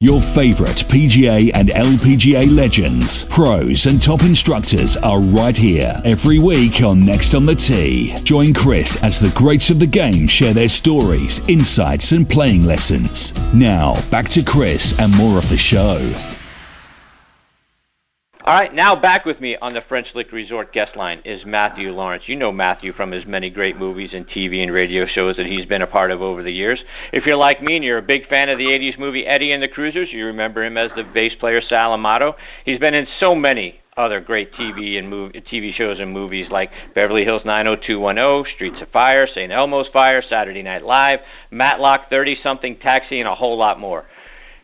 Your favorite PGA and LPGA legends, pros and top instructors are right here every week on Next on the Tee. Join Chris as the greats of the game share their stories, insights and playing lessons. Now, back to Chris and more of the show. All right, now back with me on the French Lick Resort guest line is Matthew Laurance. You know Matthew from his many great movies and TV and radio shows that he's been a part of over the years. If you're like me and you're a big fan of the 80s movie Eddie and the Cruisers, you remember him as the bass player Sal Amato. He's been in so many other great TV shows and movies like Beverly Hills 90210, Streets of Fire, St. Elmo's Fire, Saturday Night Live, Matlock, 30-something, Taxi, and a whole lot more.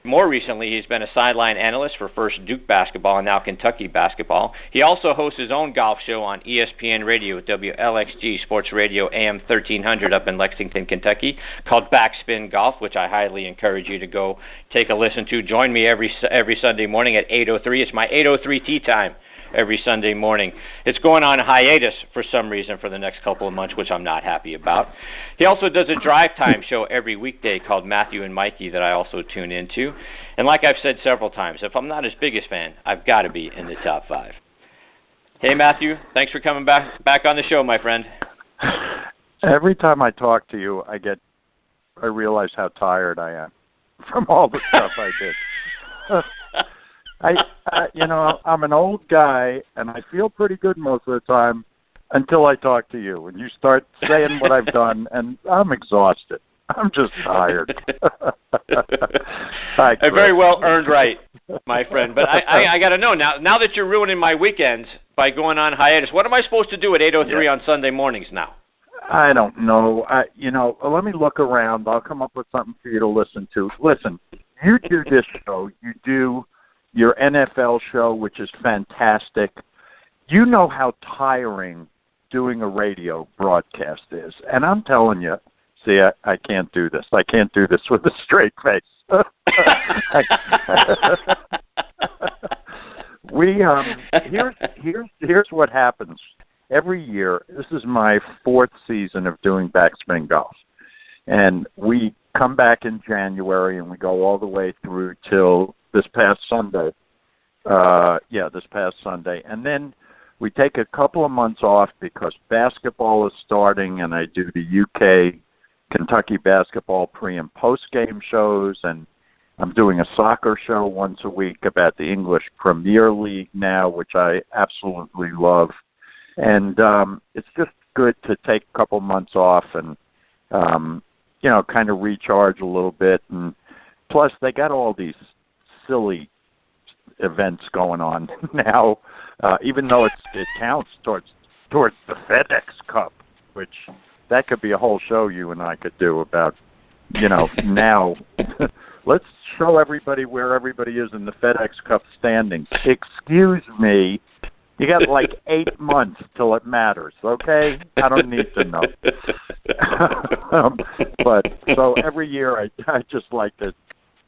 More recently, he's been a sideline analyst for first Duke basketball and now Kentucky basketball. He also hosts his own golf show on ESPN Radio, WLXG Sports Radio AM 1300 up in Lexington, Kentucky, called Backspin Golf, which I highly encourage you to go take a listen to. Join me every Sunday morning at 8:03. It's my 8:03 tee time every Sunday morning. It's going on hiatus for some reason for the next couple of months, which I'm not happy about. He also does a drive time show every weekday called Matthew and Mikey that I also tune into. And like I've said several times, if I'm not his biggest fan, I've got to be in the top 5. Hey, Matthew, thanks for coming back on the show, my friend. Every time I talk to you, I realize how tired I am from all the stuff I did. I'm an old guy, and I feel pretty good most of the time until I talk to you, and you start saying what I've done, and I'm exhausted. I'm just tired. A very well earned right, my friend. But I got to know now that you're ruining my weekends by going on hiatus. What am I supposed to do at 8:03 on Sunday mornings now? I don't know. Let me look around. I'll come up with something for you to listen to. Listen, you do this show. You do your NFL show, which is fantastic. You know how tiring doing a radio broadcast is. And I'm telling you, see, I can't do this. I can't do this with a straight face. Here's what happens. Every year, this is my 4th season of doing Backspin Golf. And we come back in January and we go all the way through till this past Sunday. And then we take a couple of months off because basketball is starting, and I do the UK Kentucky basketball pre- and post-game shows, and I'm doing a soccer show once a week about the English Premier League now, which I absolutely love. And it's just good to take a couple months off and, kind of recharge a little bit. And plus, they got all these silly events going on now, even though it counts towards the FedEx Cup, which that could be a whole show you and I could do about, now. Let's show everybody where everybody is in the FedEx Cup standings. Excuse me, you got like 8 months till it matters, okay? I don't need to know. But so every year I just like to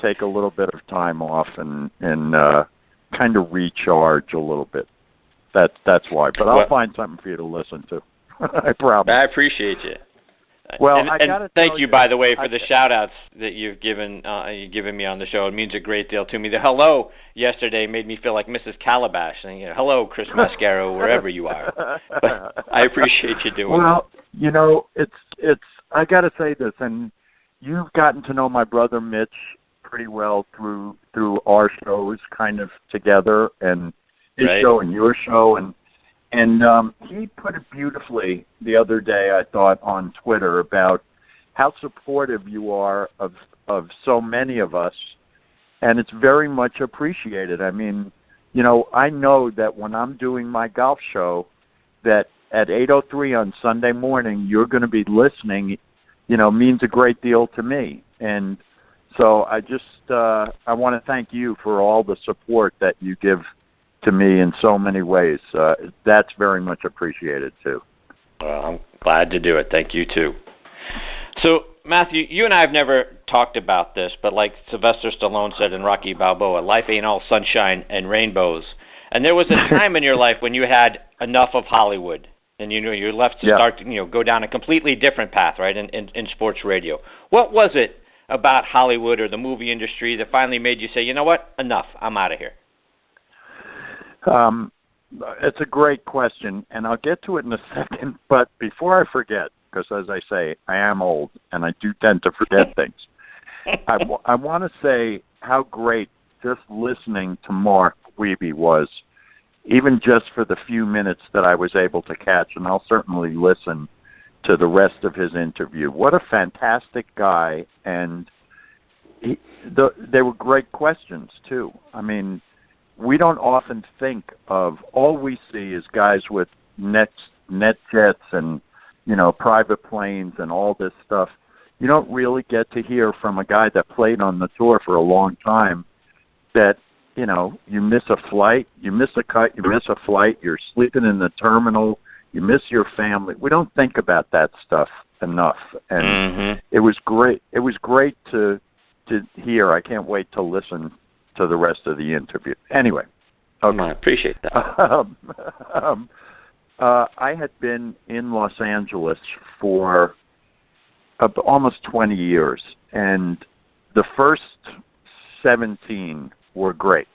take a little bit of time off and kind of recharge a little bit. That's why. But I'll find something for you to listen to. I promise. I appreciate you. Well, and thank you, by the way, for the shout-outs that you've given me on the show. It means a great deal to me. The hello yesterday made me feel like Mrs. Calabash, saying, hello, Chris Mascaro, wherever you are. But I appreciate you doing it. Well, it's. I got to say this, and you've gotten to know my brother Mitch pretty well through our shows kind of together, and his show and your show, and he put it beautifully the other day, I thought, on Twitter about how supportive you are of so many of us, and it's very much appreciated. I mean, I know that when I'm doing my golf show, that at 8:03 on Sunday morning, you're going to be listening, means a great deal to me. And so I just I want to thank you for all the support that you give to me in so many ways. That's very much appreciated, too. Well, I'm glad to do it. Thank you, too. So, Matthew, you and I have never talked about this, but like Sylvester Stallone said in Rocky Balboa, life ain't all sunshine and rainbows. And there was a time in your life when you had enough of Hollywood, and you left to start, go down a completely different path, right, in sports radio. What was it about Hollywood or the movie industry that finally made you say, you know what, enough, I'm out of here? It's a great question, and I'll get to it in a second. But before I forget, because as I say, I am old, and I do tend to forget things, I want to say how great just listening to Mark Wiebe was, even just for the few minutes that I was able to catch, and I'll certainly listen to the rest of his interview. What a fantastic guy, and they were great questions, too. I mean, we don't often think of, all we see is guys with net jets and, you know, private planes and all this stuff. You don't really get to hear from a guy that played on the tour for a long time that, you know, you miss a flight, you miss a cut, you miss a flight, you're sleeping in the terminal, you miss your family. We don't think about that stuff enough. And it was great. It was great to hear. I can't wait to listen to the rest of the interview. Anyway. Okay. I appreciate that. I had been in Los Angeles for almost 20 years, and the first 17 were great.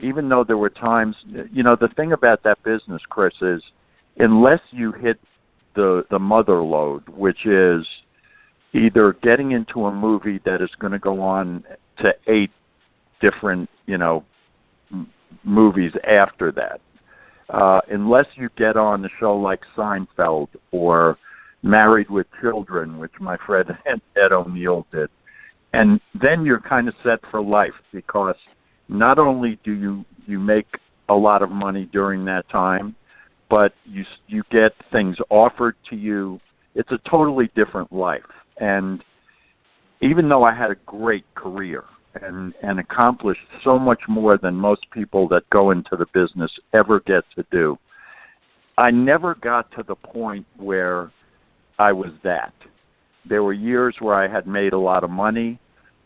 Even though there were times, you know, the thing about that business, Chris, is unless you hit the mother load, which is either getting into a movie that is going to go on to 8 different, you know, movies after that, unless you get on a show like Seinfeld or Married with Children, which my friend Ed O'Neill did, and then you're kind of set for life, because not only do you make a lot of money during that time, but you get things offered to you. It's a totally different life. And even though I had a great career and accomplished so much more than most people that go into the business ever get to do, I never got to the point where I was that. There were years where I had made a lot of money,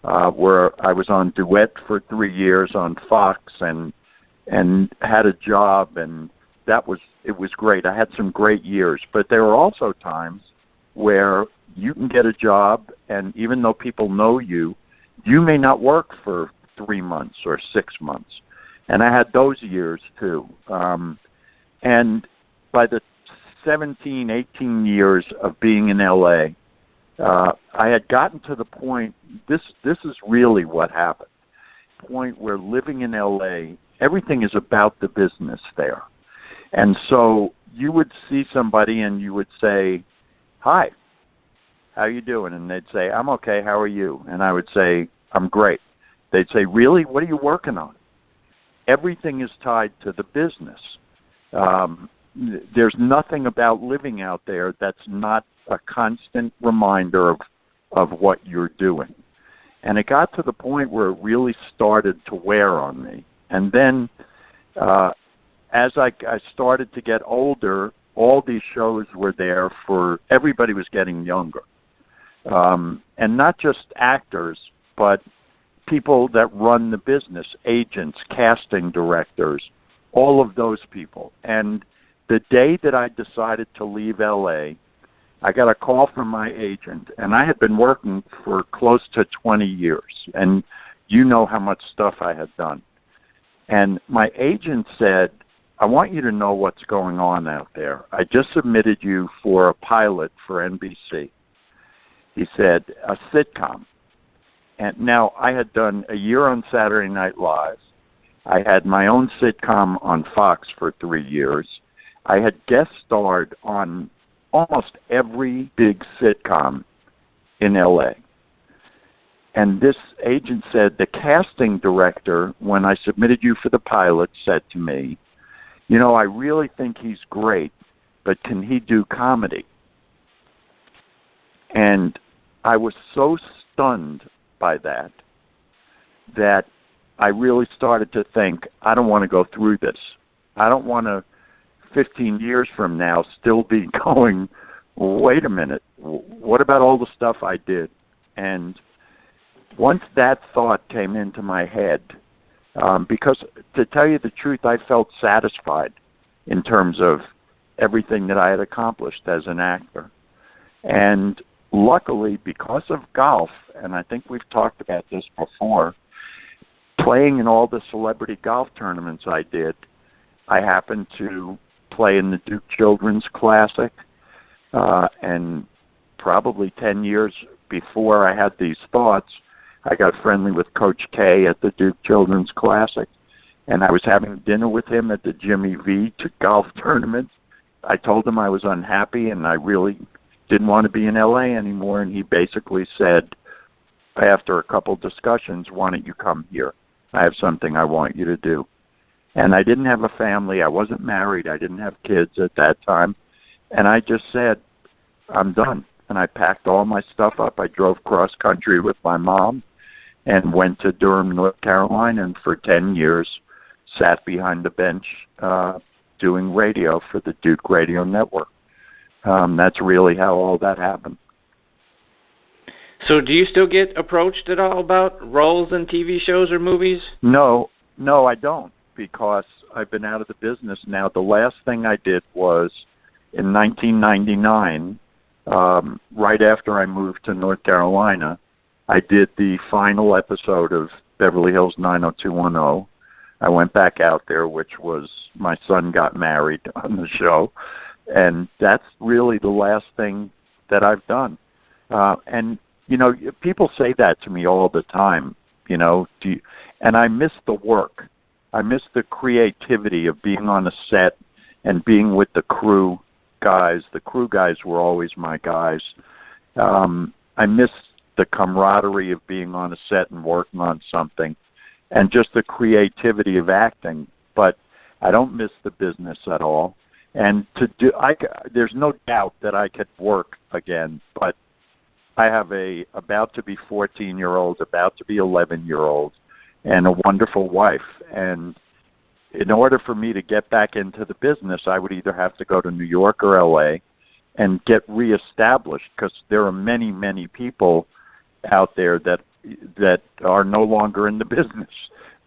where I was on Duet for 3 years on Fox and had a job, and it was great. I had some great years, but there were also times where you can get a job, and even though people know you, you may not work for 3 months or 6 months. And I had those years too. And by the 17, 18 years of being in L.A., I had gotten to the point, this is really what happened, point where living in L.A., everything is about the business there. And so you would see somebody and you would say, "Hi, how you doing?" And they'd say, "I'm okay, how are you?" And I would say, "I'm great." They'd say, "Really? What are you working on?" Everything is tied to the business. There's nothing about living out there that's not a constant reminder of what you're doing. And it got to the point where it really started to wear on me. And then as I started to get older, all these shows were there for, everybody was getting younger. And not just actors, but people that run the business, agents, casting directors, all of those people. And the day that I decided to leave L.A., I got a call from my agent, and I had been working for close to 20 years, and you know how much stuff I had done. And my agent said, "I want you to know what's going on out there. I just submitted you for a pilot for NBC." He said, "A sitcom." And now I had done a year on Saturday Night Live. I had my own sitcom on Fox for 3 years. I had guest starred on almost every big sitcom in L.A. And this agent said, the casting director, when I submitted you for the pilot, said to me, "You know, I really think he's great, but can he do comedy?" And I was so stunned by that I really started to think, I don't want to go through this. I don't want to, 15 years from now, still be going, wait a minute, what about all the stuff I did? And once that thought came into my head, because to tell you the truth, I felt satisfied in terms of everything that I had accomplished as an actor. And luckily, because of golf, and I think we've talked about this before, playing in all the celebrity golf tournaments I did, I happened to play in the Duke Children's Classic, and probably 10 years before I had these thoughts, I got friendly with Coach K at the Duke Children's Classic, and I was having dinner with him at the Jimmy V golf tournament. I told him I was unhappy and I really didn't want to be in L.A. anymore, and he basically said, after a couple discussions, why don't you come here? I have something I want you to do. And I didn't have a family. I wasn't married. I didn't have kids at that time. And I just said, I'm done. And I packed all my stuff up. I drove cross country with my mom and went to Durham, North Carolina, and for 10 years sat behind the bench doing radio for the Duke Radio Network. That's really how all that happened. So do you still get approached at all about roles in TV shows or movies? No, I don't, because I've been out of the business now. The last thing I did was in 1999, right after I moved to North Carolina, I did the final episode of Beverly Hills 90210. I went back out there, which was my son got married on the show, and that's really the last thing that I've done. And, you know, people say that to me all the time, you know, and I miss the work. I miss the creativity of being on a set and being with the crew guys. The crew guys were always my guys. I miss the camaraderie of being on a set and working on something, and just the creativity of acting. But I don't miss the business at all. And there's no doubt that I could work again, but I have a about to be 14-year-old, about to be 11-year-old, and a wonderful wife. And in order for me to get back into the business, I would either have to go to New York or L.A. and get reestablished, because there are many, many people out there that are no longer in the business,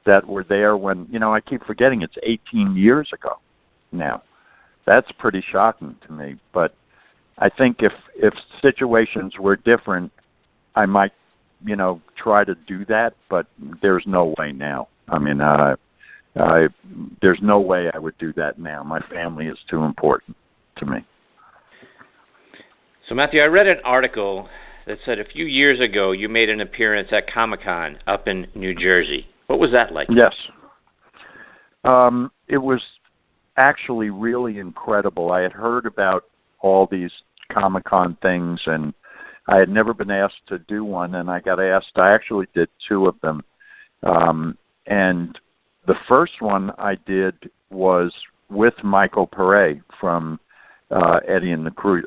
that were there when, you know, I keep forgetting it's 18 years ago now. That's pretty shocking to me. But I think if situations were different, I might, you know, try to do that, but there's no way now. I mean, there's no way I would do that now. My family is too important to me. So, Matthew, I read an article that said a few years ago you made an appearance at Comic-Con up in New Jersey. What was that like? Yes. It was actually really incredible. I had heard about all these Comic-Con things, and I had never been asked to do one, and I got asked. I actually did two of them. And the first one I did was with Michael Pare from Eddie and the Cru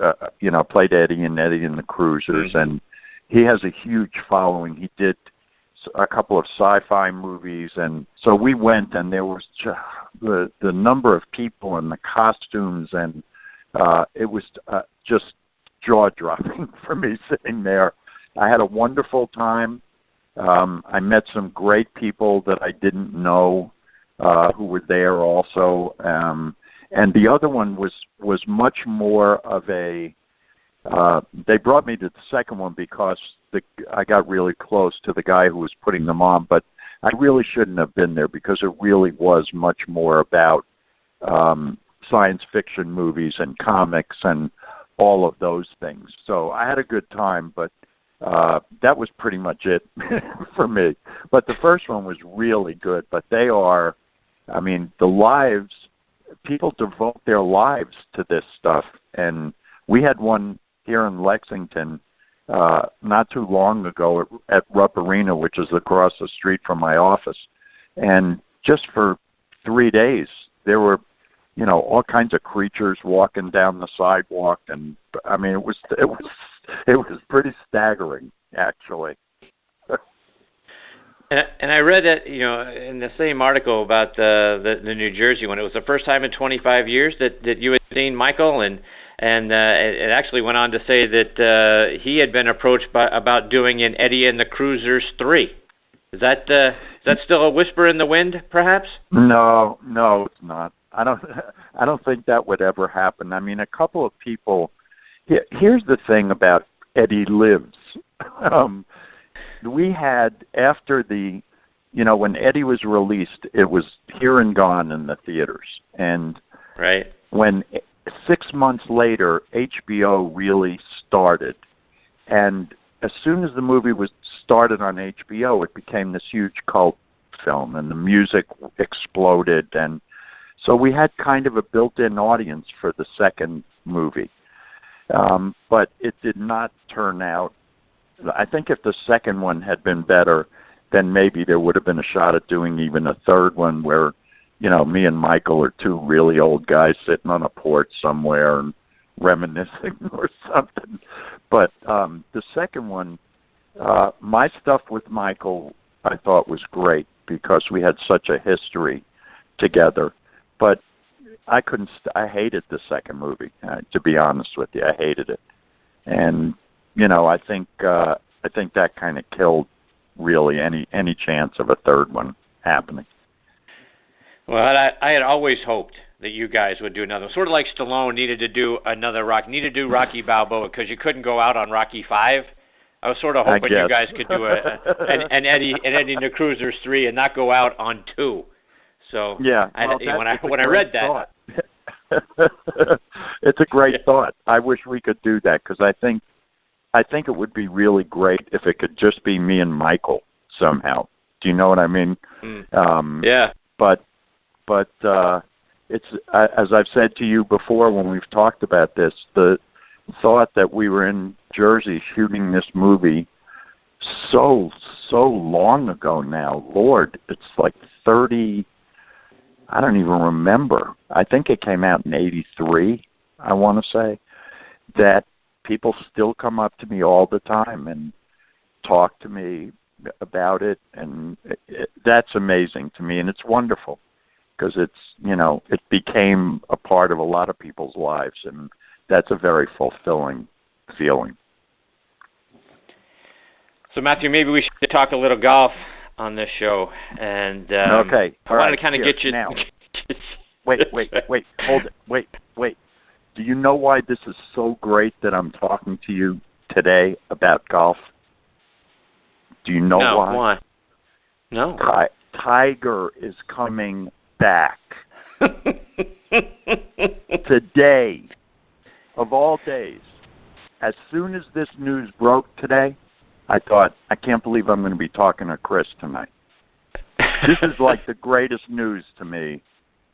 played Eddie and the Cruisers, and he has a huge following. He did a couple of sci-fi movies, and so we went, and there was just the number of people and the costumes, and it was just jaw-dropping for me sitting there. I had a wonderful time. I met some great people that I didn't know who were there also. And the other one was much more of a they brought me to the second one because I got really close to the guy who was putting them on, but I really shouldn't have been there because it really was much more about science fiction movies and comics and all of those things. So I had a good time, but that was pretty much it for me. But the first one was really good. But they are, I mean, the lives, people devote their lives to this stuff. And we had one here in Lexington not too long ago at Rupp Arena, which is across the street from my office. And just for 3 days, there were, you know, all kinds of creatures walking down the sidewalk. And I mean, it was pretty staggering, actually. And I read that, you know, in the same article about the New Jersey one, it was the first time in 25 years that you had seen Michael, and it actually went on to say that he had been approached about doing an Eddie and the Cruisers 3. Is that still a whisper in the wind, perhaps? No, it's not. I don't think that would ever happen. I mean, a couple of people. Here's the thing about Eddie Lives. We had, after when Eddie was released, it was here and gone in the theaters. And when 6 months later, HBO really started. And as soon as the movie was started on HBO, it became this huge cult film, and the music exploded. And so we had kind of a built-in audience for the second movie. But it did not turn out. I think if the second one had been better, then maybe there would have been a shot at doing even a third one where, me and Michael are two really old guys sitting on a porch somewhere and reminiscing or something. But the second one, my stuff with Michael, I thought was great because we had such a history together. But I hated the second movie, to be honest with you. I hated it. And, I think that kind of killed really any chance of a third one happening. Well, I had always hoped that you guys would do another one. Sort of like Stallone needed to do Rocky Balboa because you couldn't go out on Rocky 5. I was sort of hoping you guys could do an Eddie the Cruisers 3 and not go out on 2. So yeah, when I read that, it's a great thought. I wish we could do that because I think it would be really great if it could just be me and Michael somehow. Do you know what I mean? Yeah. But it's as I've said to you before when we've talked about this, the thought that we were in Jersey shooting this movie so long ago now. Lord, it's like 30. I don't even remember. I think it came out in 83, I want to say, that people still come up to me all the time and talk to me about it. And that's amazing to me. And it's wonderful because it became a part of a lot of people's lives. And that's a very fulfilling feeling. So, Matthew, maybe we should talk a little golf on this show, and okay. I wanted to kind of get you. Now. Wait, hold it. Wait. Do you know why this is so great that I'm talking to you today about golf? Do you know why? No, why? No. Tiger is coming back today, of all days. As soon as this news broke today, I thought, I can't believe I'm going to be talking to Chris tonight. This is like the greatest news to me.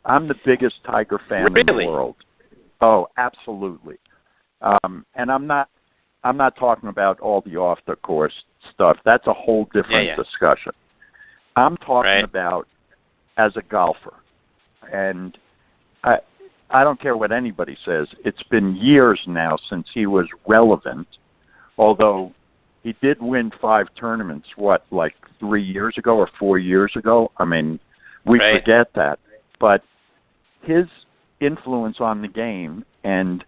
I'm the biggest Tiger fan in the world. Oh, absolutely. And I'm not talking about all the off the course stuff. That's a whole different discussion. I'm talking about as a golfer. And I don't care what anybody says. It's been years now since he was relevant, although he did win 5 tournaments, like 3 years ago or 4 years ago? I mean, we forget that. But his influence on the game, and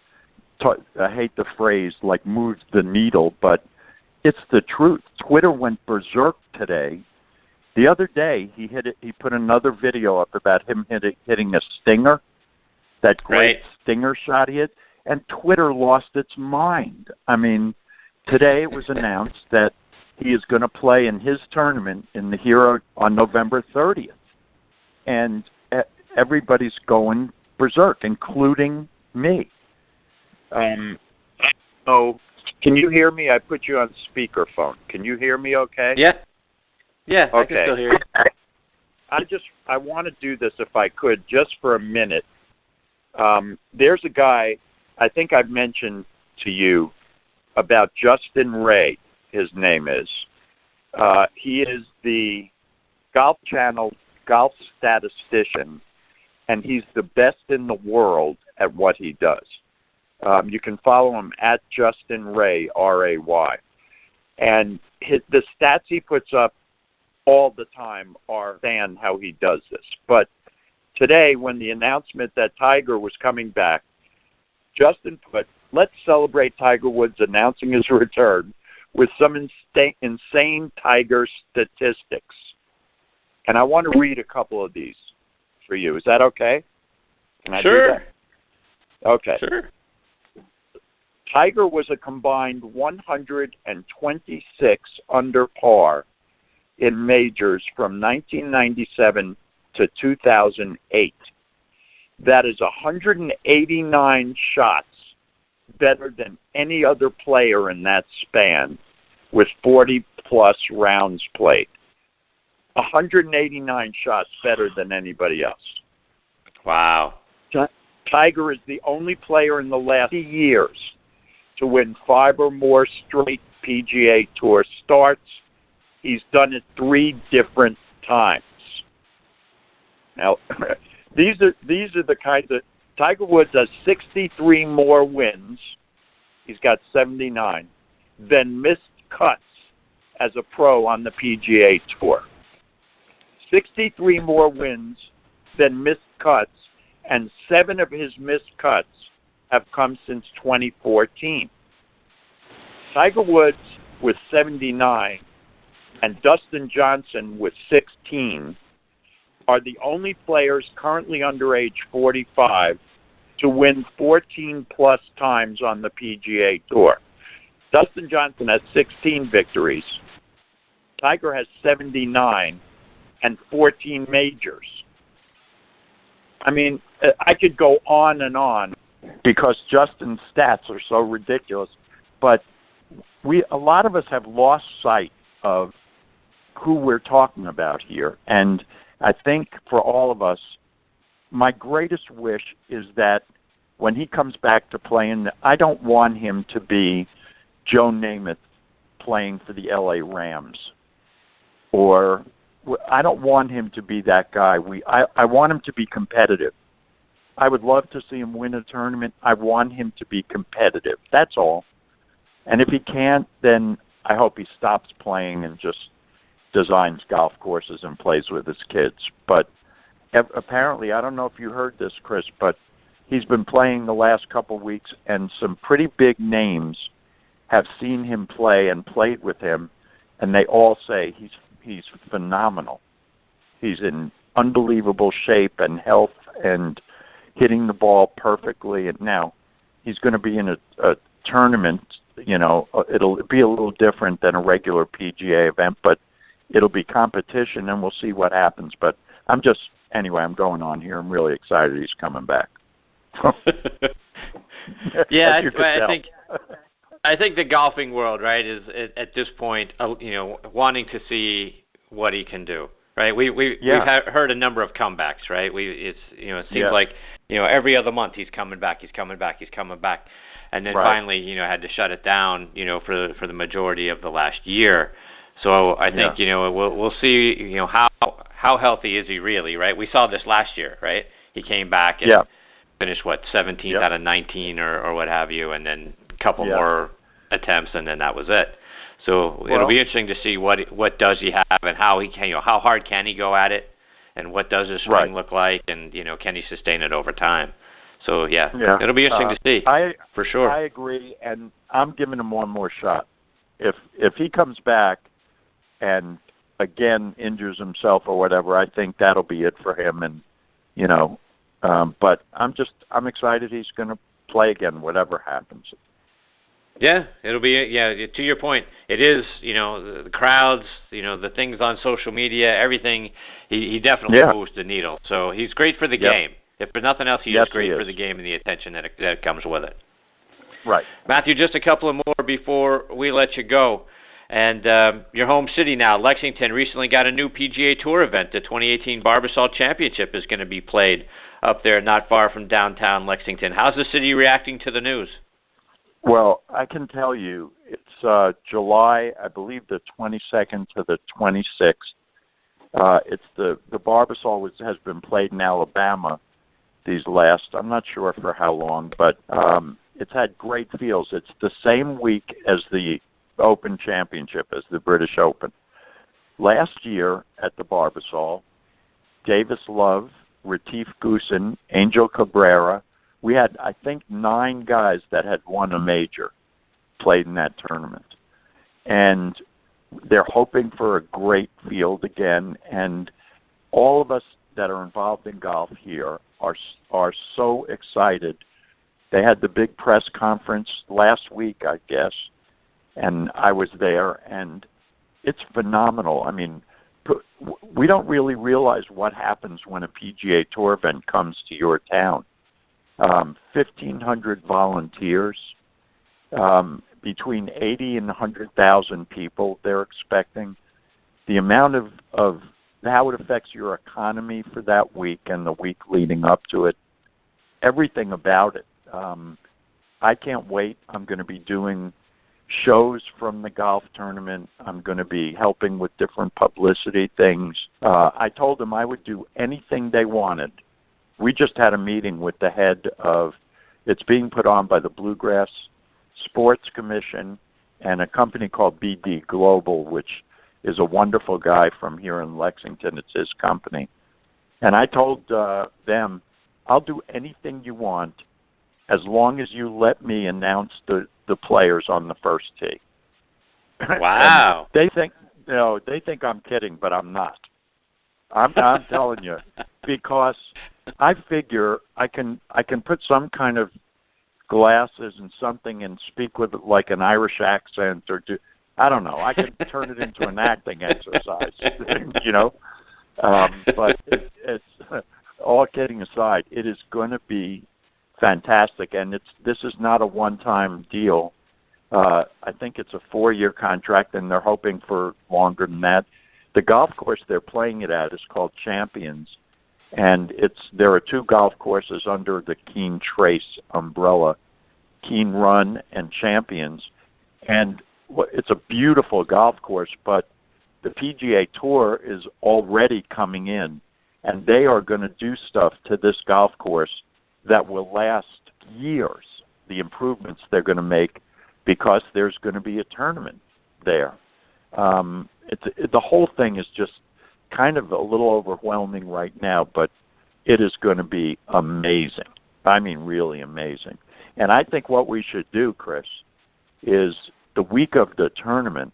I hate the phrase, like moves the needle, but it's the truth. Twitter went berserk today. The other day, he put another video up about him hitting a stinger, that great stinger shot he hit, and Twitter lost its mind. I mean, today it was announced that he is going to play in his tournament in the Hero on November 30th. And everybody's going berserk, including me. Oh, can you hear me? I put you on speakerphone. Can you hear me okay? Yeah. Yeah, okay. I can still hear you. I want to do this if I could, just for a minute. There's a guy, I think I've mentioned to you, about Justin Ray, his name is. He is the Golf Channel golf statistician, and he's the best in the world at what he does. You can follow him at Justin Ray, R-A-Y. And the stats he puts up all the time are saying how he does this. But today, when the announcement that Tiger was coming back, Justin put, "Let's celebrate Tiger Woods announcing his return with some insane Tiger statistics." And I want to read a couple of these for you. Is that okay? Can I do that? Okay. Sure. Tiger was a combined 126 under par in majors from 1997 to 2008. That is 189 shots better than any other player in that span with 40-plus rounds played. 189 shots better than anybody else. Wow. Tiger is the only player in the last 50 years to win 5 or more straight PGA Tour starts. He's done it 3 different times. Now, these are the kinds of... Tiger Woods has 63 more wins. He's got 79. Than missed cuts as a pro on the PGA Tour. 63 more wins than missed cuts, and 7 of his missed cuts have come since 2014. Tiger Woods with 79 and Dustin Johnson with 16 are the only players currently under age 45 to win 14-plus times on the PGA Tour. Dustin Johnson has 16 victories. Tiger has 79 and 14 majors. I mean, I could go on and on because Justin's stats are so ridiculous, but a lot of us have lost sight of who we're talking about here. And I think for all of us, my greatest wish is that when he comes back to playing, I don't want him to be Joe Namath playing for the LA Rams. Or I don't want him to be that guy. I want him to be competitive. I would love to see him win a tournament. I want him to be competitive. That's all. And if he can't, then I hope he stops playing and just designs golf courses and plays with his kids. But apparently, I don't know if you heard this, Chris, but he's been playing the last couple of weeks, and some pretty big names have seen him play and played with him, and they all say he's phenomenal. He's in unbelievable shape and health and hitting the ball perfectly. And now he's going to be in a tournament. You know, it'll be a little different than a regular PGA event, but it'll be competition, and we'll see what happens. But I'm going on here. I'm really excited he's coming back. Yeah, I think the golfing world, right, is at this point, wanting to see what he can do, right? We've heard a number of comebacks, right? It seems like every other month he's coming back, and then finally had to shut it down, for the majority of the last year. So I think we'll see how healthy is he really, right? We saw this last year, right? He came back and finished 17th out of 19 or what have you, and then a couple more attempts, and then that was it. So it'll be interesting to see what does he have and how he can, how hard can he go at it, and what does his swing look like, and can he sustain it over time. So it'll be interesting to see for sure. I agree, and I'm giving him one more shot. If he comes back and again injures himself or whatever, I think that'll be it for him. And but I'm excited he's going to play again, whatever happens. Yeah, it'll be to your point, it is the crowds, the things on social media, everything. He definitely moves the needle. So he's great for the game. If for nothing else, he's great for the game and the attention that comes with it. Right, Matthew. Just a couple of more before we let you go. And your home city now, Lexington, recently got a new PGA Tour event. The 2018 Barbasol Championship is going to be played up there, not far from downtown Lexington. How's the city reacting to the news? Well, I can tell you, it's July, I believe, the 22nd to the 26th. It's the Barbasol has been played in Alabama these last, I'm not sure for how long, but it's had great fields. It's the same week as the Open Championship, as the British Open. Last year at the Barbasol, Davis Love, Retief Goosen, Angel Cabrera, we had, I think, 9 guys that had won a major played in that tournament. And they're hoping for a great field again. And all of us that are involved in golf here are so excited They had the big press conference last week, I guess, and I was there, and it's phenomenal. I mean, we don't really realize what happens when a PGA Tour event comes to your town. 1,500 volunteers, between 80 and 100,000 people they're expecting. The amount of how it affects your economy for that week and the week leading up to it, everything about it. I can't wait. I'm going to be doing shows from the golf tournament. I'm going to be helping with different publicity things. I told them I would do anything they wanted. We just had a meeting with the head of, it's being put on by the Bluegrass Sports Commission and a company called BD Global, which is a wonderful guy from here in Lexington. It's his company. And I told them, I'll do anything you want as long as you let me announce the players on the first tee. Wow. They think I'm kidding, but I'm not. I'm telling you, because I figure I can put some kind of glasses and something and speak with like an Irish accent or do, I don't know. I can turn it into an acting exercise, you know. But it's all kidding aside, it is going to be fantastic, and this is not a one-time deal. I think it's a 4-year contract, and they're hoping for longer than that. The golf course they're playing it at is called Champions, and there are 2 golf courses under the Keen Trace umbrella, Keen Run and Champions, and it's a beautiful golf course, but the PGA Tour is already coming in, and they are going to do stuff to this golf course that will last years, the improvements they're going to make, because there's going to be a tournament there. The whole thing is just kind of a little overwhelming right now, but it is going to be amazing. I mean, really amazing. And I think what we should do, Chris, is the week of the tournament,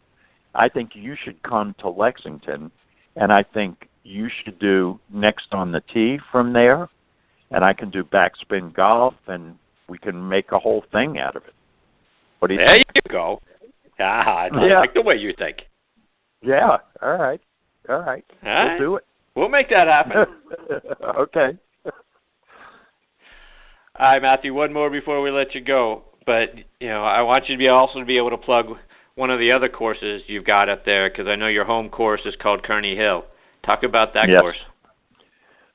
I think you should come to Lexington, and I think you should do Next on the Tee from there, and I can do backspin golf, and we can make a whole thing out of it. What do you think? There you go. I like the way you think. Yeah, all right. We'll do it. We'll make that happen. Okay. All right, Matthew, one more before we let you go. But, I want you to be able to plug one of the other courses you've got up there, because I know your home course is called Kearney Hill. Talk about that course.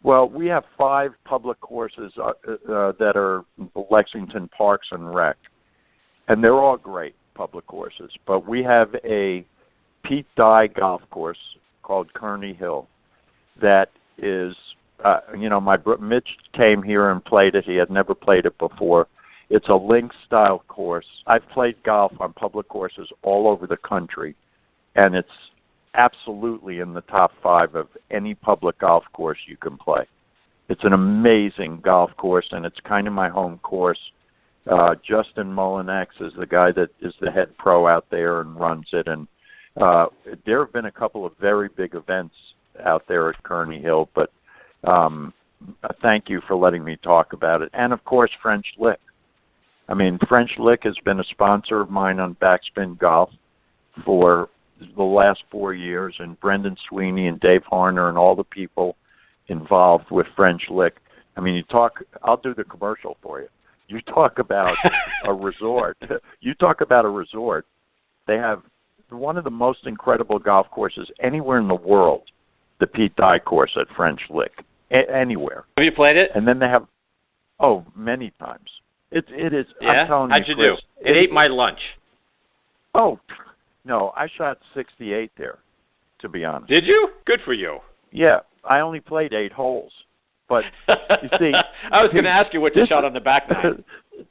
Well, we have 5 public courses that are Lexington Parks and Rec, and they're all great public courses. But we have a Pete Dye golf course called Kearney Hill that is, Mitch came here and played it. He had never played it before. It's a links-style course. I've played golf on public courses all over the country, and it's absolutely in the top 5 of any public golf course you can play. It's an amazing golf course, and it's kind of my home course. Justin Mullinex is the guy that is the head pro out there and runs it, and there have been a couple of very big events out there at Kearney Hill, but thank you for letting me talk about it. And, of course, French Lick. I mean, French Lick has been a sponsor of mine on Backspin Golf for the last 4 years, and Brendan Sweeney and Dave Harner and all the people involved with French Lick. I mean, I'll do the commercial for you. You talk about a resort. They have one of the most incredible golf courses anywhere in the world, the Pete Dye course at French Lick, anywhere. Have you played it? And then they have, many times. It is. Yeah? I'm telling you, How'd you Chris, do? It ate my lunch. Oh, no, I shot 68 there, to be honest. Did you? Good for you. Yeah, I only played 8 holes. But, you see... I was going to ask you what you shot on the back nine.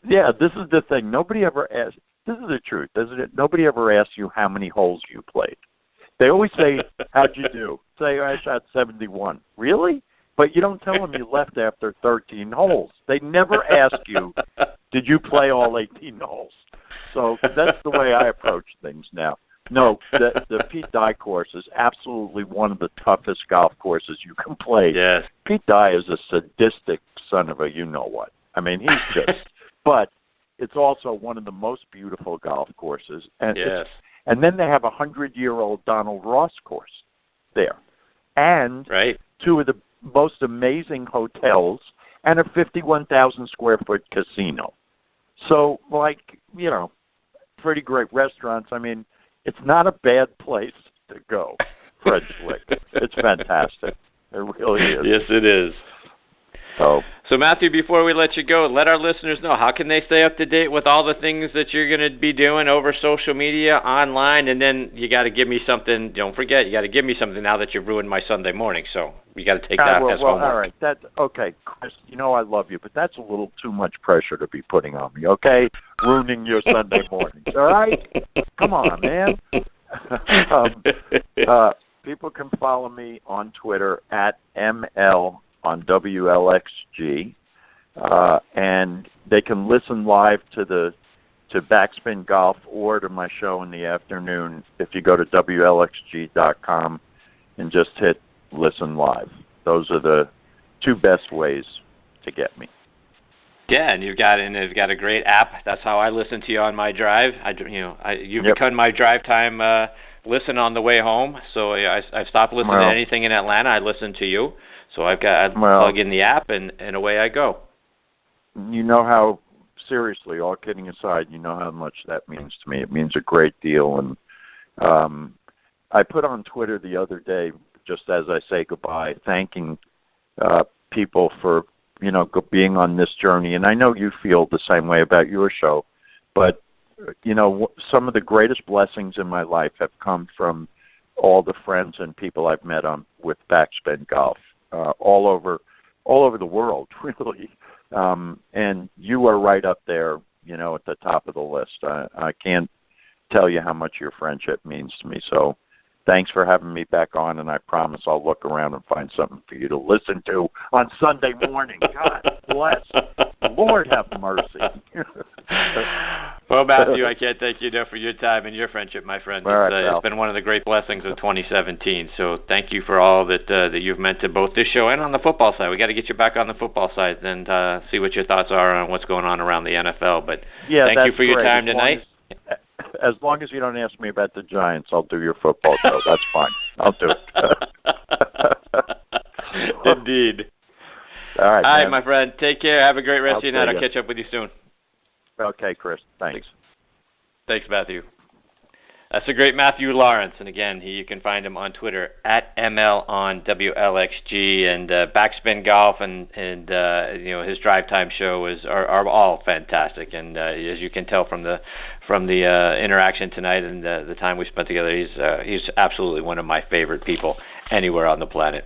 Yeah, this is the thing. Nobody ever asks... This is the truth, isn't it? Nobody ever asks you how many holes you played. They always say, how'd you do? Say, I shot 71. Really? But you don't tell them you left after 13 holes. They never ask you, did you play all 18 holes? So that's the way I approach things now. No, the Pete Dye course is absolutely one of the toughest golf courses you can play. Yes. Pete Dye is a sadistic son of a you-know-what. I mean, he's just but it's also one of the most beautiful golf courses. And yes. And then they have a 100-year-old Donald Ross course there, and right. two of the most amazing hotels, and a 51,000 square foot casino. So, pretty great restaurants. I mean, it's not a bad place to go, French Lick. It's fantastic. It really is. Yes, it is. So, Matthew, before we let you go, let our listeners know, how can they stay up to date with all the things that you're going to be doing over social media, online, and then you got to give me something. Don't forget, you got to give me something now that you've ruined my Sunday morning. So we got to take that as homework. All right, that's okay, Chris. I love you, but that's a little too much pressure to be putting on me. Okay, ruining your Sunday morning. All right, come on, man. People can follow me on Twitter at ML on WLXG, and they can listen live to Backspin Golf or to my show in the afternoon if you go to WLXG.com and just hit listen live. Those are the two best ways to get me. Yeah, and you've got a great app. That's how I listen to you on my drive. You've become my drive time listen on the way home. So I've stopped listening to anything in Atlanta. I listen to you. So I plug in the app and away I go. You know how, seriously, all kidding aside, you know how much that means to me. It means a great deal. And I put on Twitter the other day, just as I say goodbye, thanking people for, being on this journey. And I know you feel the same way about your show. But, some of the greatest blessings in my life have come from all the friends and people I've met with Backspin Golf. All over the world, really. And you are right up there, at the top of the list. I can't tell you how much your friendship means to me. So thanks for having me back on, and I promise I'll look around and find something for you to listen to on Sunday morning. God bless. Lord have mercy. Well, Matthew, I can't thank you enough for your time and your friendship, my friend. It's been one of the great blessings of 2017. So thank you for all that you've meant to both this show and on the football side. We got to get you back on the football side and see what your thoughts are on what's going on around the NFL. But thank you for your time tonight. As long as you don't ask me about the Giants, I'll do your football show. That's fine. I'll do it. Indeed. All right, my friend. Take care. Have a great rest of your night. I'll catch up with you soon. Okay, Chris. Thanks. Thanks, Matthew. That's the great Matthew Laurance. And again, you can find him on Twitter at ML on WLXG, and Backspin Golf and his Drive Time show are all fantastic. And as you can tell from the interaction tonight and the time we spent together, he's absolutely one of my favorite people anywhere on the planet.